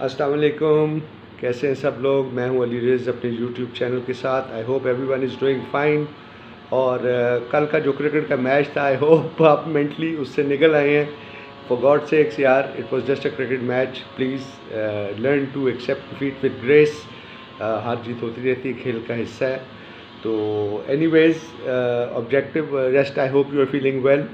अस्सलाम वालेकुम। कैसे हैं सब लोग? मैं हूं अली रिज़ अपने यूट्यूब चैनल के साथ। I hope everyone is doing fine. और कल का जो क्रिकेट का मैच था, आई होप आप मेंटली उससे निकल आए हैं। फॉर गॉड सेक्स यार, it was just a cricket match. Please learn to accept defeat with grace. हार जीत होती रहती है, खेल का हिस्सा है। तो anyways, objective rest, I hope you are feeling well.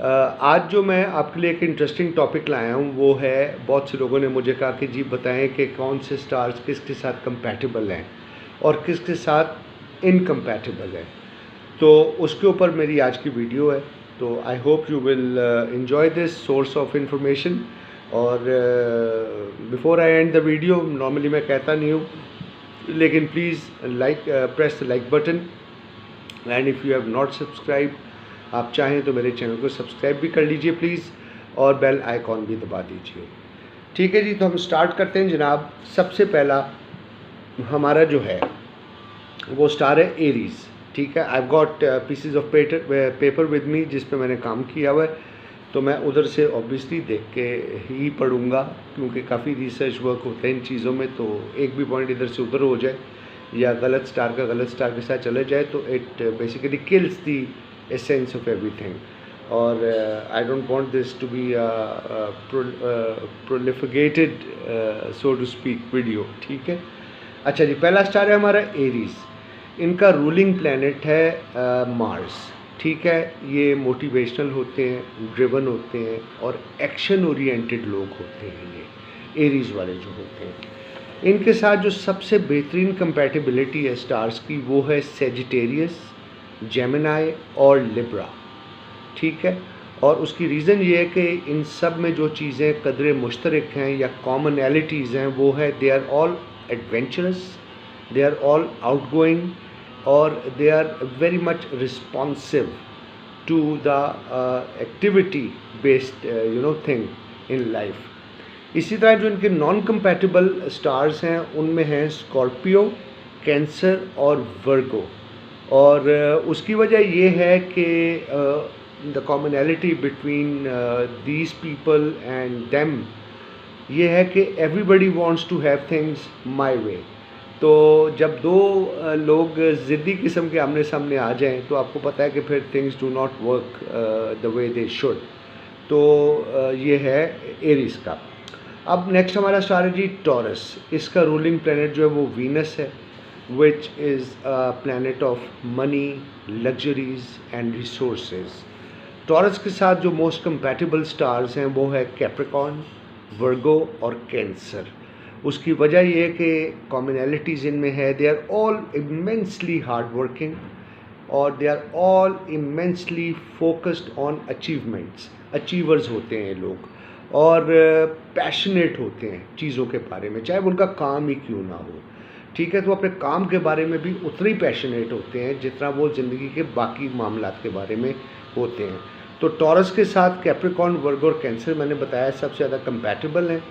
आज जो मैं आपके लिए एक इंटरेस्टिंग टॉपिक लाया हूँ वो है, बहुत से लोगों ने मुझे कहा कि जी बताएं कि कौन से स्टार्स किसके साथ कंपैटिबल हैं और किसके साथ इनकम्पैटिबल हैं। तो उसके ऊपर मेरी आज की वीडियो है। तो I hope you will enjoy this source of information. और before I end the video, normally मैं कहता नहीं हूँ, लेकिन please like press the like button. And if you have not subscribe, आप चाहें तो मेरे चैनल को सब्सक्राइब भी कर लीजिए प्लीज़, और बेल आइकॉन भी दबा दीजिए। ठीक है जी, तो हम स्टार्ट करते हैं जनाब। सबसे पहला हमारा जो है वो स्टार है एरीज़। ठीक है, I got PCs of paper with me जिस पे मैंने काम किया हुआ है, तो मैं उधर से ऑब्वियसली देख के ही पढ़ूँगा, क्योंकि काफ़ी रिसर्च वर्क होता है इन चीज़ों में। तो एक भी पॉइंट इधर से उधर हो जाए या गलत स्टार का गलत स्टार के साथ चले जाए तो it basically kills the essence of everything. और I don't want this to be prolificated so to speak video. ठीक है, अच्छा जी, पहला स्टार है हमारा एरीज। इनका रूलिंग प्लैनेट है मार्स। ठीक है, ये मोटिवेशनल होते हैं, ड्रिवन होते हैं और एक्शन ओरिएंटेड लोग होते हैं ये एरीज वाले जो होते हैं। इनके साथ जो सबसे बेहतरीन कंपैटिबिलिटी है स्टार्स की वो है सेजिटेरियस, जेमिनाई और लिब्रा। ठीक है, और उसकी रीज़न ये है कि इन सब में जो चीज़ें कदरे मुश्तरक हैं या कॉमनैलिटीज़ हैं वो है, they are all adventurous, they are all outgoing, और they are very much responsive to the activity based thing in life. इसी तरह जो इनके नॉन कंपैटिबल स्टार्स हैं उनमें हैं स्कॉर्पियो, कैंसर और वर्गो। और उसकी वजह ये है कि the commonality between these people and them ये है कि everybody wants to have things my way. तो जब दो लोग ज़िद्दी किस्म के आमने सामने आ जाएं तो आपको पता है कि फिर things do not work the way they should. तो ये है एरीज का। अब नेक्स्ट हमारा स्टार है जी टॉरस। इसका रूलिंग प्लैनेट जो है वो वीनस है, which is planet of money, luxuries and resources. Taurus के साथ जो मोस्ट कंपैटिबल स्टार्स हैं वो है कैप्रिकॉर्न, वर्गो और कैंसर। उसकी वजह ये है कि कॉमनैलिटीज़ इनमें है, they are all immensely hard working और they are all immensely focused on achievements. Achievers होते हैं लोग और पैशनेट होते हैं चीज़ों के बारे में, चाहे उनका काम ही क्यों ना हो। ठीक है, तो अपने काम के बारे में भी उतने ही पैशनेट होते हैं जितना वो ज़िंदगी के बाकी मामलात के बारे में होते हैं। तो टॉरस के साथ कैप्रिकॉर्न, वर्गो और कैंसर मैंने बताया सबसे ज़्यादा कंपैटिबल हैं।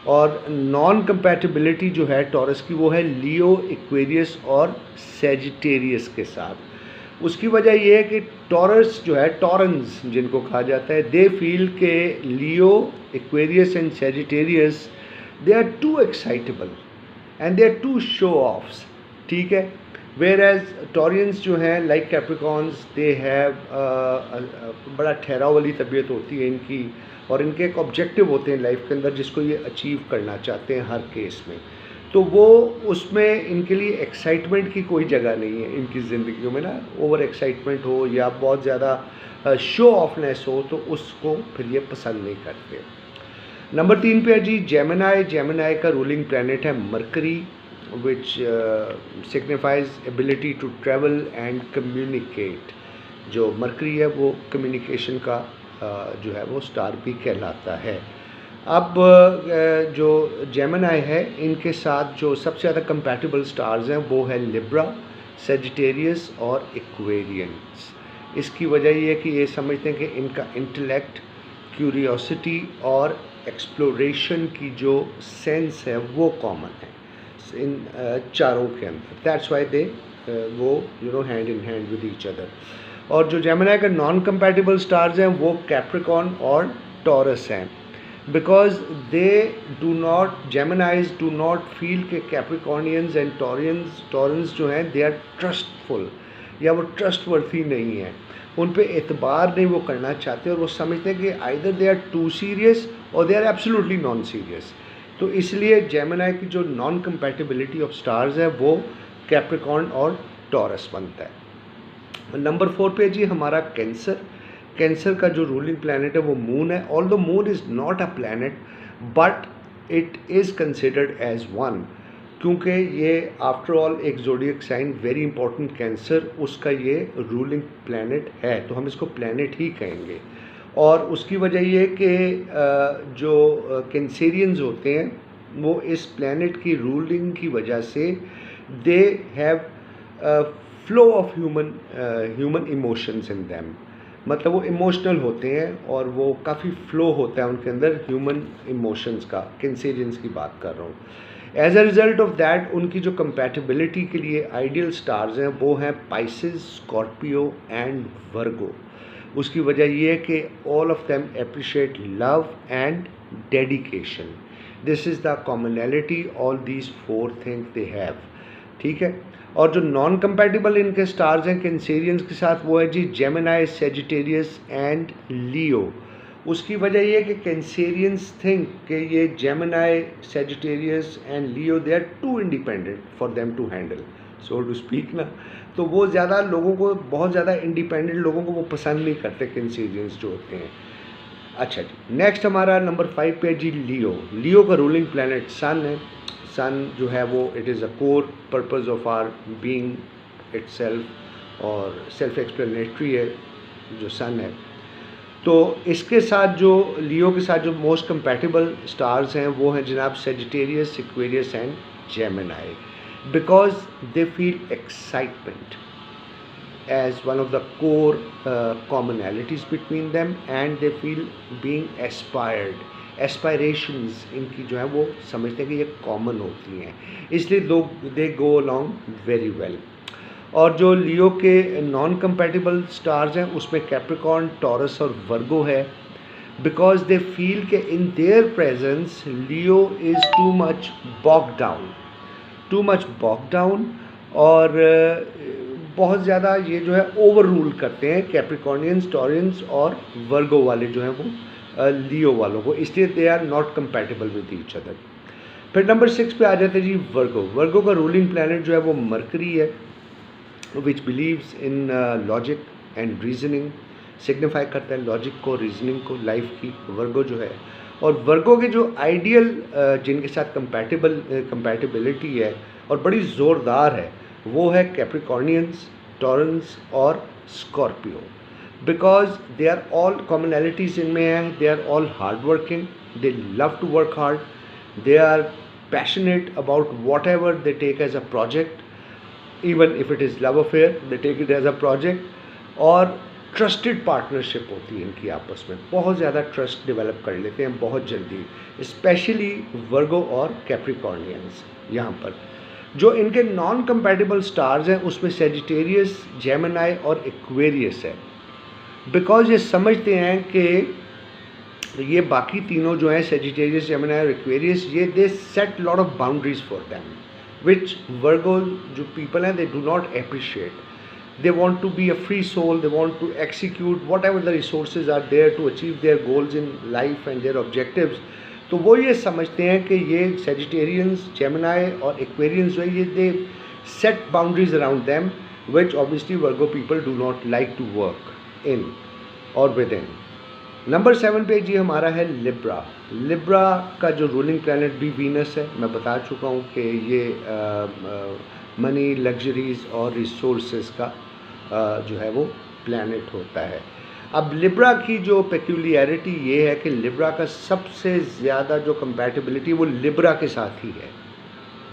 और नॉन कंपैटिबिलिटी जो है टॉरस की वो है लियो, एक्वेरियस और सेजिटेरियस के साथ। उसकी वजह ये है कि टॉरस जो है, टॉरन्स जिनको कहा जाता है, दे फील के Leo, Aquarius and Sagittarius they are too excitable and they are too show offs. ठीक है, वेयर एज टॉरियंस जो हैं लाइक कैप्रिकॉर्न्स, दे हैव बड़ा ठहराव वाली तबीयत होती है इनकी, और इनके एक ऑब्जेक्टिव होते हैं लाइफ के अंदर जिसको ये अचीव करना चाहते हैं हर केस में। तो वो उसमें इनके लिए एक्साइटमेंट की कोई जगह नहीं है इनकी ज़िंदगी में ना। ओवर एक्साइटमेंट हो या बहुत ज़्यादा शो ऑफनेस हो तो उसको फिर ये पसंद नहीं करते। नंबर 3 पे है जी जेमिनाई। जेमिनाई का रूलिंग प्लैनेट है Mercury, which signifies ability to travel and communicate. जो मरकरी है वो कम्युनिकेशन का जो है वो स्टार भी कहलाता है। अब जो जेमिनाई है इनके साथ जो सबसे ज़्यादा कंपैटिबल स्टार्स हैं वो है लिब्रा, सेजिटेरियस और एक्वेरियंस। इसकी वजह ये है कि ये समझते हैं कि इनका इंटेलेक्ट, क्यूरियोसिटी और एक्सप्लोरेशन की जो सेंस है वो कॉमन है इन चारों के अंदर। दैट्स वाई दे वो hand in hand with each other. और जो जेमिनाई का नॉन कंपैटिबल स्टार्स हैं वो कैप्रिकॉर्न और टॉरस हैं। Because they do not, जेमिनाइज do not feel के कैप्रिकॉर्नियंस एंड टॉरेंस जो हैं दे आर ट्रस्टफुल, या वो ट्रस्टवर्थी नहीं है, उन पे एतबार नहीं वो करना चाहते, और वो समझते हैं कि either they are too serious और they are absolutely non serious. तो इसलिए जेमिनाई की जो नॉन कंपैटिबिलिटी ऑफ स्टार्स है वो कैप्रिकॉर्न और टॉरस बनता है। नंबर 4 पे जी हमारा कैंसर। कैंसर का जो रूलिंग प्लैनेट है वो मून है। All the moon is not a planet but it is considered as one, क्योंकि ये आफ्टर ऑल एक zodiac sign very important cancer, उसका ये रूलिंग प्लैनेट है, तो हम इसको प्लैनेट ही कहेंगे। और उसकी वजह ये कि जो कैंसेरियंस होते हैं वो इस प्लैनेट की रूलिंग की वजह से they have flow of human emotions in them, मतलब वो इमोशनल होते हैं और वो काफ़ी फ्लो होता है उनके अंदर ह्यूमन इमोशंस का। कैंसेरियंस की बात कर रहा हूँ। As a result of that उनकी जो कंपैटिबिलिटी के लिए आइडियल स्टार्स हैं वो हैं पाइसेस, स्कॉर्पियो एंड वर्गो। उसकी वजह ये है कि all of them appreciate love and dedication. This is the commonality all these 4 things they have, ठीक है। और जो नॉन कंपैटिबल इनके स्टार्स हैं कैंसेरियंस के साथ वो है ji Gemini, Sagittarius and Leo. उसकी वजह ये है कि कैंसेरियंस थिंक कि ये Gemini, Sagittarius and Leo they are too independent for them to handle, so to speak ना। तो वो ज़्यादा लोगों को, बहुत ज़्यादा इंडिपेंडेंट लोगों को वो पसंद नहीं करते कैंसेरियंस जो होते हैं। अच्छा जी, नेक्स्ट हमारा नंबर 5 पे जी लियो। लियो का रूलिंग प्लैनेट सन है। सन जो है वो it is a core purpose of our being itself, और सेल्फ एक्सप्लेनेटरी है जो सन है। तो इसके साथ जो लियो के साथ जो मोस्ट कंपैटिबल स्टार्स हैं वो हैं जनाब Sagittarius, Aquarius and Gemini, because they feel excitement as one of the core commonalities between them, and they feel being aspired, aspirations इनकी जो है वो समझते हैं कि ये कॉमन होती हैं, इसलिए लोग दे गो अलॉन्ग वेरी वेल। और जो लियो के नॉन कंपैटिबल स्टार्स हैं उसमें कैप्रिकॉर्न, टॉरस और वर्गो है, बिकॉज दे फील के in their presence Leo is too much bog down और बहुत ज़्यादा ये जो है ओवर रूल करते हैं कैप्रिकॉर्नियंस, टॉरियंस और वर्गो वाले जो हैं वो लियो वालों को, इसलिए they are not compatible with each other. फिर नंबर 6 पे आ जाते हैं जी वर्गो। वर्गो का रूलिंग प्लैनेट जो है वो मरकरी है, which believes in logic and reasoning, signify करता है लॉजिक को, रीजनिंग को, लाइफ की, वर्गो जो है। और वर्गो के जो आइडियल जिनके साथ कंपैटिबिलिटी है और बड़ी ज़ोरदार है वो है कैप्रिकॉर्नियंस, टॉरेंस और Scorpio, because they are all commonalities इनमें हैं। They are all hard working, they love to work hard, they are passionate about whatever they take as a project, even if it is love affair they take it as a project. और trusted partnership होती है इनकी आपस में, बहुत ज़्यादा trust develop कर लेते हैं बहुत जल्दी, स्पेशली वर्गो और कैप्रिकॉर्नियंस। यहाँ पर जो इनके नॉन कंपैटिबल स्टार्स हैं उसमें सेजिटेरियस, जेमिनाई और एक्वेरियस है, बिकॉज ये समझते हैं कि ये बाकी तीनों जो हैं सेजिटेरियस, जेमिनाई और एक्वेरियस, ये they set lot of boundaries for them, which Virgo जो पीपल हैं they do not appreciate. They want to be a free soul, they want to execute whatever the resources are there to achieve their goals in life and their objectives. तो वो ये समझते हैं कि ये Sagittarians, Gemini और Aquarians जो है ये they set boundaries around them, which obviously Virgo people do not like to work in और विद इन। नंबर 7 पे जी हमारा है लिब्रा। लिब्रा का जो रूलिंग प्लैनेट भी वीनस है। मैं बता चुका हूँ कि ये मनी, लग्जरीज और रिसोर्सेज का जो है वो प्लैनेट होता है। अब लिब्रा की जो पेक्यूलियरिटी ये है कि लिब्रा का सबसे ज़्यादा जो कंपैटिबिलिटी वो लिब्रा के साथ ही है,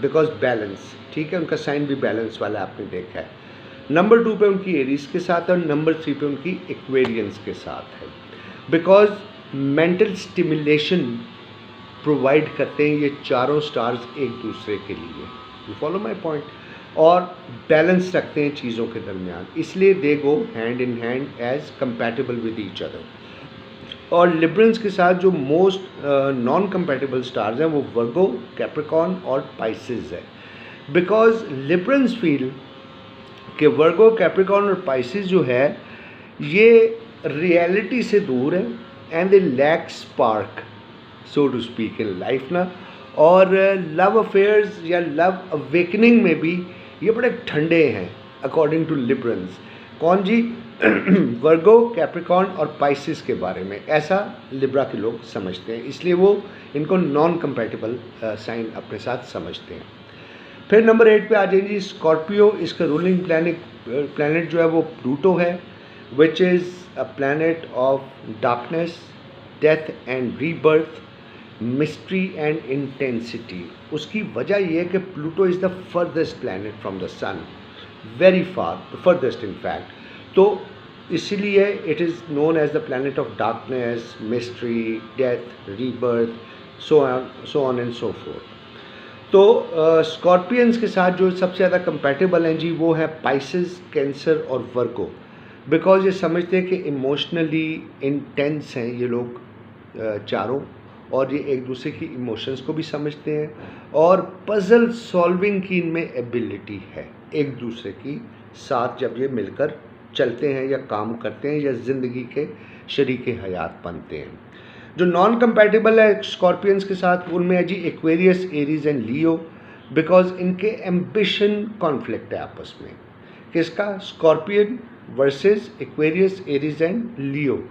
बिकॉज बैलेंस, ठीक है, उनका साइन भी बैलेंस वाला आपने देखा है। नंबर 2 पे उनकी एरीज के साथ है और नंबर 3 पे उनकी एक्वेरियंस के साथ है, बिकॉज मेंटल स्टिमुलेशन प्रोवाइड करते हैं ये चारों स्टार्स एक दूसरे के लिए, यू फॉलो माई पॉइंट, और बैलेंस रखते हैं चीज़ों के दरमियान, इसलिए they go hand in hand as compatible with each other. और लिब्रंस के साथ जो मोस्ट नॉन कंपैटिबल स्टार्स हैं वो वर्गो, कैप्रिकॉर्न और पाइसेस है। बिकॉज लिब्रंस फील कि वर्गो, कैप्रिकॉर्न और पाइसेस जो है ये रियलिटी से दूर है and they lack spark so to speak in life ना। और लव अफेयर्स या लव अवेकनिंग में भी ये बड़े ठंडे हैं अकॉर्डिंग टू लिब्रंस। कौन जी? वर्गो, कैप्रिकॉर्न और पाइसिस के बारे में ऐसा लिब्रा के लोग समझते हैं, इसलिए वो इनको नॉन कंपैटिबल साइन अपने साथ समझते हैं। फिर नंबर 8 पे आ जाएंगी स्कॉर्पियो। इसका रूलिंग प्लैनेट जो है वो प्लूटो है, which is a planet of darkness, death and rebirth, mystery and intensity. उसकी वजह यह है कि Pluto is the farthest planet from the sun, very far, the farthest in fact. तो इसीलिए it is known as the planet of darkness, mystery, death, rebirth, so on and so forth. तो Scorpians के साथ जो सबसे ज़्यादा compatible हैं जी वो है पाइसेस, कैंसर और वर्गो। बिकॉज ये समझते हैं कि इमोशनली इंटेंस हैं ये लोग चारों, और ये एक दूसरे की इमोशंस को भी समझते हैं, और पजल सॉल्विंग की इनमें एबिलिटी है एक दूसरे की साथ जब ये मिलकर चलते हैं या काम करते हैं या ज़िंदगी के शरीके हयात बनते हैं। जो नॉन कंपैटिबल है स्कॉर्पियंस के साथ उनमें है जी Aquarius, Aries and Leo. Because इनके एम्बिशन कॉन्फ्लिक्ट है आपस में। किसका? Scorpion versus Aquarius, Aries and Leo.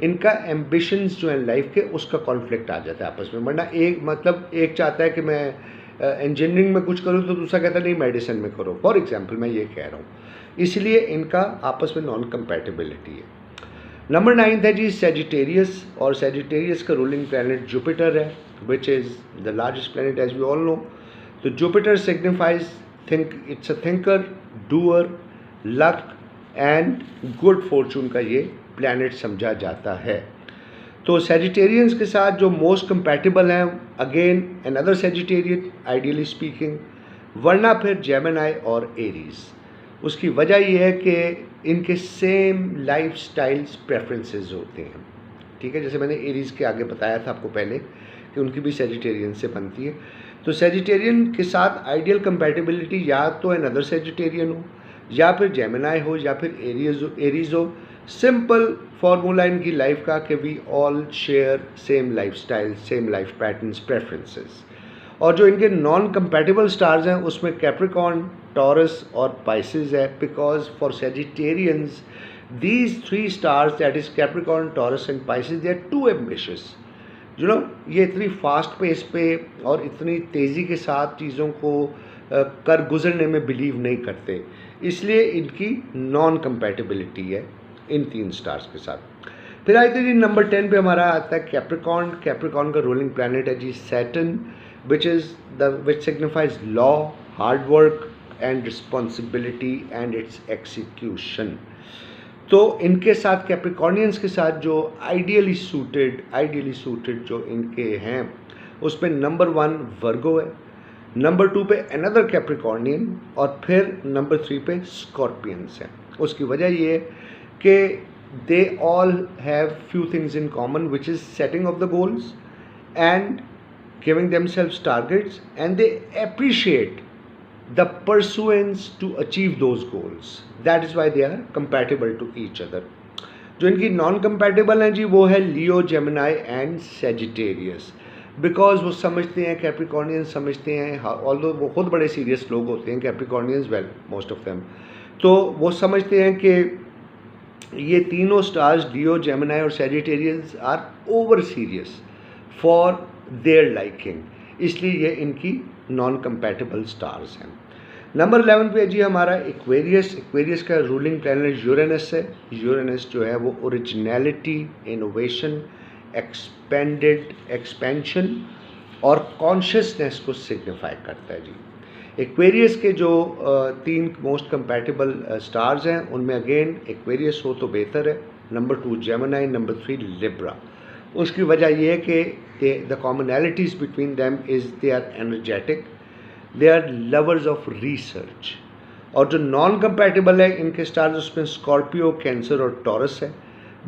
इनका एम्बिशंस जो है लाइफ के उसका कॉन्फ्लिक्ट आ जाता है आपस में। वरना एक चाहता है कि मैं इंजीनियरिंग में कुछ करूँ तो दूसरा कहता है नहीं मेडिसिन में करो, फॉर एग्जांपल मैं ये कह रहा हूँ। इसलिए इनका आपस में नॉन कंपैटिबिलिटी है। नंबर 9 है जी सेजिटेरियस, और सेजिटेरियस का रूलिंग प्लैनेट जुपिटर है, which is the largest planet as we all know. तो Jupiter signifies it's a thinker, doer, luck and good fortune का ये प्लैनेट समझा जाता है। तो सेजिटेरियंस के साथ जो मोस्ट कंपैटिबल हैं again another Sagittarian ideally speaking, वरना फिर जेमिनी और एरीज। उसकी वजह यह है कि इनके सेम लाइफ स्टाइल्स प्रेफरेंसेस होते हैं। ठीक है, जैसे मैंने एरीज के आगे बताया था आपको पहले कि उनकी भी सेजिटेरियन से बनती है। तो सेजिटेरियन के साथ आइडियल कंपैटिबिलिटी या तो अनदर सेजिटेरियन हो, या फिर जेमिनी हो, या फिर एरीज हो। सिंपल फार्मूला इनकी लाइफ का कि we all share same life style, same life patterns, preferences. और जो इनके नॉन कंपैटिबल स्टार्स हैं उसमें कैप्रिकॉर्न, टॉरस और पाइसेस है। Because for Sagittarians these 3 stars that is Capricorn, Taurus and Pisces they are too ambitious. ये इतनी fast pace पे और इतनी तेज़ी के साथ चीज़ों को कर गुजरने में बिलीव नहीं करते, इसलिए इनकी नॉन कंपैटिबिलिटी है इन 3 स्टार्स के साथ। फिर आए थे जी नंबर 10 पे हमारा आता है कैप्रिकॉर्न। कैप्रिकॉर्न का रूलिंग प्लैनेट है जी Saturn, which signifies law, hard work and responsibility and its execution. तो इनके साथ कैप्रिकॉर्नियंस के साथ जो आइडियली सूटेड जो इनके हैं उसमें नंबर 1 वर्गो है, नंबर 2 पे अनदर कैप्रिकॉर्नियन, और फिर नंबर 3 पे स्कॉर्पियंस है। उसकी वजह ये है कि they all have few things in common, which is setting of the goals and giving themselves targets, and they appreciate the pursuance to achieve those goals. That is why they are compatible to each other. जो इनकी non compatible हैं जी वो है लियो, Gemini and Sagittarius. Because वो समझते हैं, कैप्रिकॉर्नियंस समझते हैं, ऑल्दो वो खुद बड़े सीरियस लोग होते हैं Capricornians, well most of them, तो वो समझते हैं कि ये तीनों स्टार्स लियो, जेमिनी और Sagittarius are over serious for their liking, इसलिए ये इनकी नॉन कंपैटिबल स्टार्स हैं। नंबर 11 पे जी हमारा एक्वेरियस। एक्वेरियस का रूलिंग प्लैनेट यूरेनस है। यूरेनस जो है वो ओरिजिनलिटी, इनोवेशन, एक्सपेंशन और कॉन्शियसनेस को सिग्निफाई करता है जी। एक्वेरियस के जो 3 मोस्ट कंपैटिबल स्टार्स हैं उनमें अगेन एक्वेरियस हो तो बेहतर है, नंबर 2 जेमिनी, नंबर 3 लिब्रा। उसकी वजह यह है कि the commonalities between them is they are energetic, they are lovers of research. और जो नॉन कंपैटिबल है इनके स्टार्स उसमें स्कॉर्पियो, कैंसर और टॉरस है।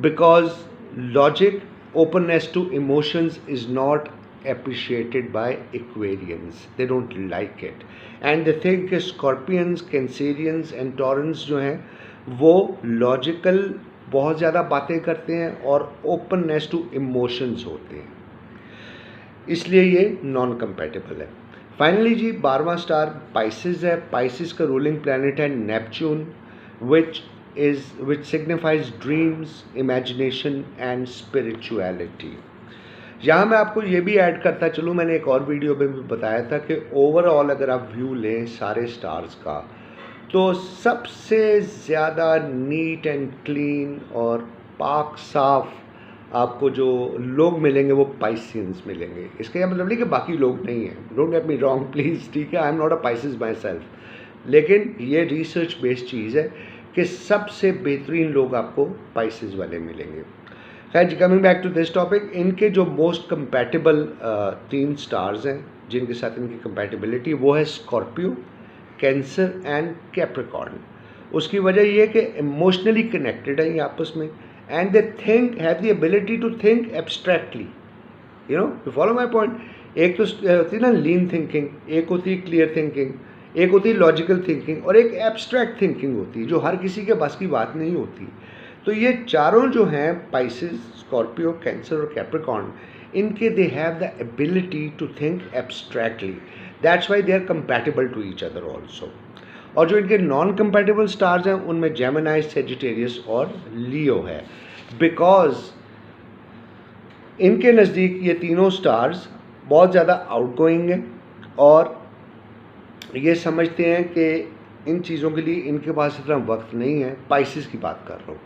Because logic, Openness to emotions is not appreciated by Aquarians. They don't like it. And they think कि Scorpions, Cancerians and Taurans जो हैं वो लॉजिकल बहुत ज़्यादा बातें करते हैं और ओपननेस टू इमोशंस होते हैं, इसलिए ये नॉन कंपैटिबल है। फाइनली जी 12वां स्टार पाइसिस है। पाइसिस का रूलिंग प्लैनेट है Neptune, which signifies dreams, imagination and spirituality। यहाँ मैं आपको ये भी ऐड करता चलूँ, मैंने एक और वीडियो में भी बताया था कि ओवरऑल अगर आप व्यू लें सारे स्टार्स का तो सबसे ज़्यादा नीट एंड क्लीन और पाक साफ आपको जो लोग मिलेंगे वो पाइसियंस मिलेंगे। इसका यह मतलब नहीं कि बाकी लोग नहीं हैं, don't get me wrong please, ठीक है, I am not a Pisces my self, लेकिन ये रिसर्च बेस्ड चीज़ है कि सबसे बेहतरीन लोग आपको पाइसिस वाले मिलेंगे। खैर जी, coming back to this topic, इनके जो मोस्ट कंपैटिबल 3 स्टार्स हैं जिनके साथ इनकी कंपैटिबिलिटी वो है स्कॉर्पियो, कैंसर एंड कैप्रिकॉर्न। उसकी वजह ये है कि इमोशनली कनेक्टेड है ये आपस में, and they think have the ability to think abstractly, you know, you follow my point. एक तो होती है ना लीन थिंकिंग, एक होती है क्लियर थिंकिंग, एक होती है लॉजिकल थिंकिंग और एक एब्स्ट्रैक्ट थिंकिंग होती है जो हर किसी के बस की बात नहीं होती। तो ये चारों जो हैं पाइसिस, स्कॉर्पियो, कैंसर और कैप्रिकॉर्न, इनके they have the ability to think abstractly, that's why they are compatible to each other also. और जो इनके नॉन कंपैटिबल स्टार्स हैं उनमें जेमिनी, सेजिटेरियस और लियो है, बिकॉज इनके नज़दीक ये तीनों स्टार्स बहुत ज़्यादा आउटगोइंग हैं और ये समझते हैं कि इन चीज़ों के लिए इनके पास इतना वक्त नहीं है। पाइसिस की बात कर रहा हूँ,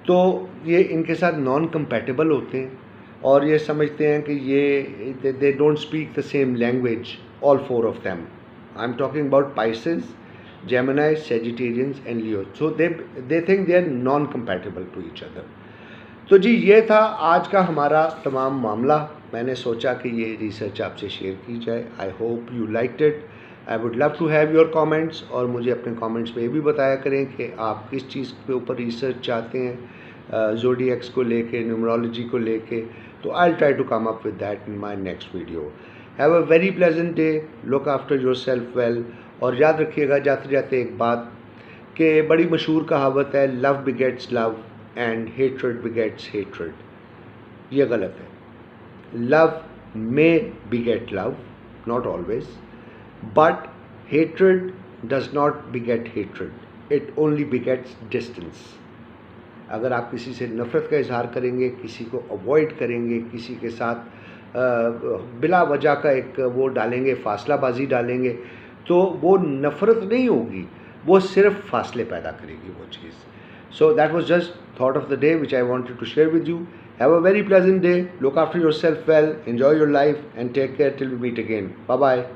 तो ये इनके साथ नॉन कंपैटिबल होते हैं और ये समझते हैं कि ये they don't speak the same language, all 4 of them. I am talking about Pisces, Gemini, Sagittarians and Leo. So they think they are non compatible to each other. तो जी ये था आज का हमारा तमाम मामला। मैंने सोचा कि ये रिसर्च आपसे शेयर की जाए। I hope you liked it. I would love to have your comments, और मुझे अपने कमेंट्स में ये भी बताया करें कि आप किस चीज़ के ऊपर रिसर्च चाहते हैं, ज़ोडिएक्स को लेके, न्यूमरोलॉजी को लेके। तो I will try to come up with that in my next video. Have a very pleasant day, look after your self well. और याद रखिएगा जाते जाते एक बात कि बड़ी मशहूर कहावत है, love begets love and hatred begets hatred. ये गलत है। Love may बिगेट love, not always, but hatred does not beget hatred, it only begets distance। अगर आप किसी से नफ़रत का इजहार करेंगे, किसी को अवॉइड करेंगे, किसी के साथ बिला वजह का एक वो डालेंगे, फासलाबाजी डालेंगे, तो वो नफ़रत नहीं होगी, वो सिर्फ फासले पैदा करेगी वो चीज़। So that was just thought of the day which I wanted to share with you. Have a very pleasant day, look after yourself well, enjoy your life and take care till we meet again. Bye bye.